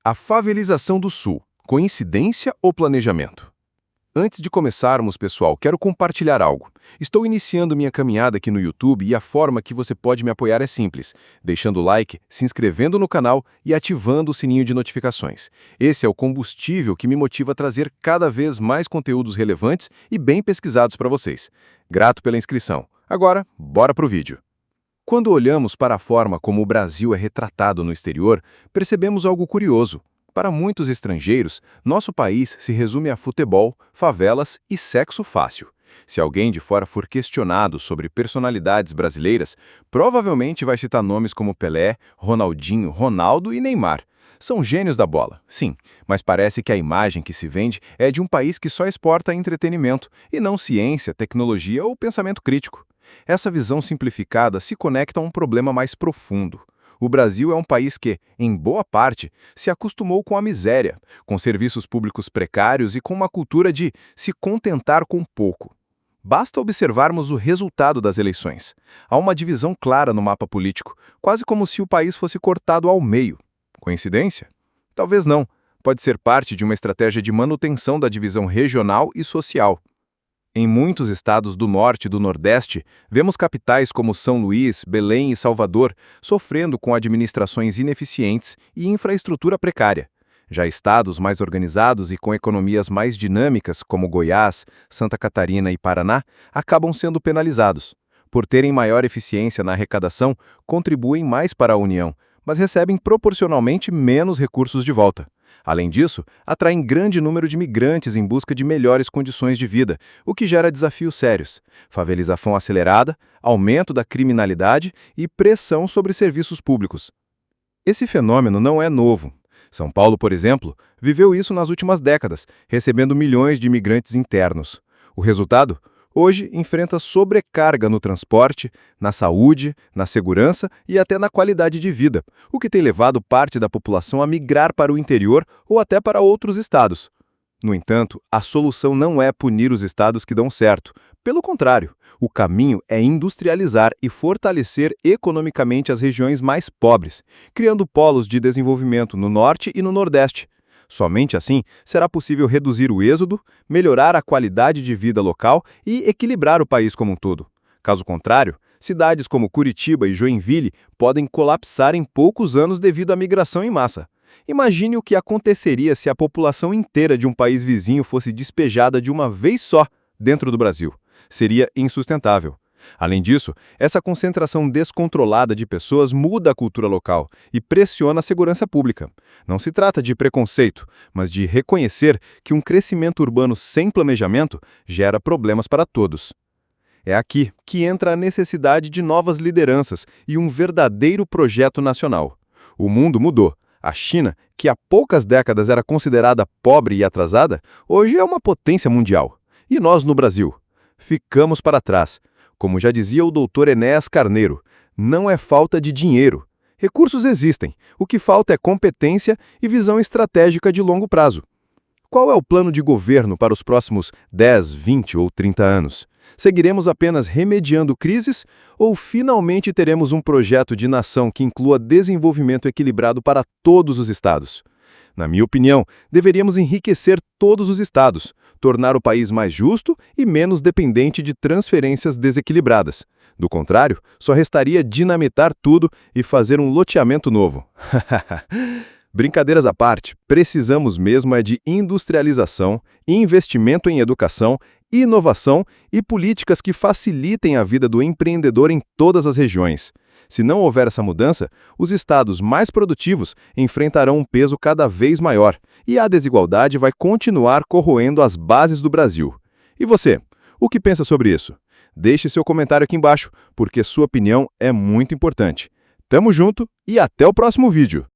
A favelização do Sul, coincidência ou planejamento? Antes de começarmos, pessoal, quero compartilhar algo. Estou iniciando minha caminhada aqui no YouTube e a forma que você pode me apoiar é simples, deixando o like, se inscrevendo no canal e ativando o sininho de notificações. Esse é o combustível que me motiva a trazer cada vez mais conteúdos relevantes e bem pesquisados para vocês. Grato pela inscrição. Agora, bora pro vídeo. Quando olhamos para a forma como o Brasil é retratado no exterior, percebemos algo curioso. Para muitos estrangeiros, nosso país se resume a futebol, favelas e sexo fácil. Se alguém de fora for questionado sobre personalidades brasileiras, provavelmente vai citar nomes como Pelé, Ronaldinho, Ronaldo e Neymar. São gênios da bola, sim, mas parece que a imagem que se vende é de um país que só exporta entretenimento, e não ciência, tecnologia ou pensamento crítico. Essa visão simplificada se conecta a um problema mais profundo. O Brasil é um país que, em boa parte, se acostumou com a miséria, com serviços públicos precários e com uma cultura de se contentar com pouco. Basta observarmos o resultado das eleições. Há uma divisão clara no mapa político, quase como se o país fosse cortado ao meio. Coincidência? Talvez não. Pode ser parte de uma estratégia de manutenção da divisão regional e social. Em muitos estados do Norte e do Nordeste, vemos capitais como São Luís, Belém e Salvador sofrendo com administrações ineficientes e infraestrutura precária. Já estados mais organizados e com economias mais dinâmicas, como Goiás, Santa Catarina e Paraná, acabam sendo penalizados. Por terem maior eficiência na arrecadação, contribuem mais para a União, mas recebem proporcionalmente menos recursos de volta. Além disso, atraem grande número de migrantes em busca de melhores condições de vida, o que gera desafios sérios: favelização acelerada, aumento da criminalidade e pressão sobre serviços públicos. Esse fenômeno não é novo. São Paulo, por exemplo, viveu isso nas últimas décadas, recebendo milhões de imigrantes internos. O resultado? Hoje enfrenta sobrecarga no transporte, na saúde, na segurança e até na qualidade de vida, o que tem levado parte da população a migrar para o interior ou até para outros estados. No entanto, a solução não é punir os estados que dão certo. Pelo contrário, o caminho é industrializar e fortalecer economicamente as regiões mais pobres, criando polos de desenvolvimento no norte e no nordeste. Somente assim será possível reduzir o êxodo, melhorar a qualidade de vida local e equilibrar o país como um todo. Caso contrário, cidades como Curitiba e Joinville podem colapsar em poucos anos devido à migração em massa. Imagine o que aconteceria se a população inteira de um país vizinho fosse despejada de uma vez só dentro do Brasil. Seria insustentável. Além disso, essa concentração descontrolada de pessoas muda a cultura local e pressiona a segurança pública. Não se trata de preconceito, mas de reconhecer que um crescimento urbano sem planejamento gera problemas para todos. É aqui que entra a necessidade de novas lideranças e um verdadeiro projeto nacional. O mundo mudou. A China, que há poucas décadas era considerada pobre e atrasada, hoje é uma potência mundial. E nós, no Brasil? Ficamos para trás. Como já dizia o Dr. Enéas Carneiro, não é falta de dinheiro. Recursos existem, o que falta é competência e visão estratégica de longo prazo. Qual é o plano de governo para os próximos 10, 20 ou 30 anos? Seguiremos apenas remediando crises ou finalmente teremos um projeto de nação que inclua desenvolvimento equilibrado para todos os estados? Na minha opinião, deveríamos enriquecer todos os estados, tornar o país mais justo e menos dependente de transferências desequilibradas. Do contrário, só restaria dinamitar tudo e fazer um loteamento novo. Brincadeiras à parte, precisamos mesmo é de industrialização, investimento em educação, inovação e políticas que facilitem a vida do empreendedor em todas as regiões. Se não houver essa mudança, os estados mais produtivos enfrentarão um peso cada vez maior e a desigualdade vai continuar corroendo as bases do Brasil. E você, o que pensa sobre isso? Deixe seu comentário aqui embaixo, porque sua opinião é muito importante. Tamo junto e até o próximo vídeo!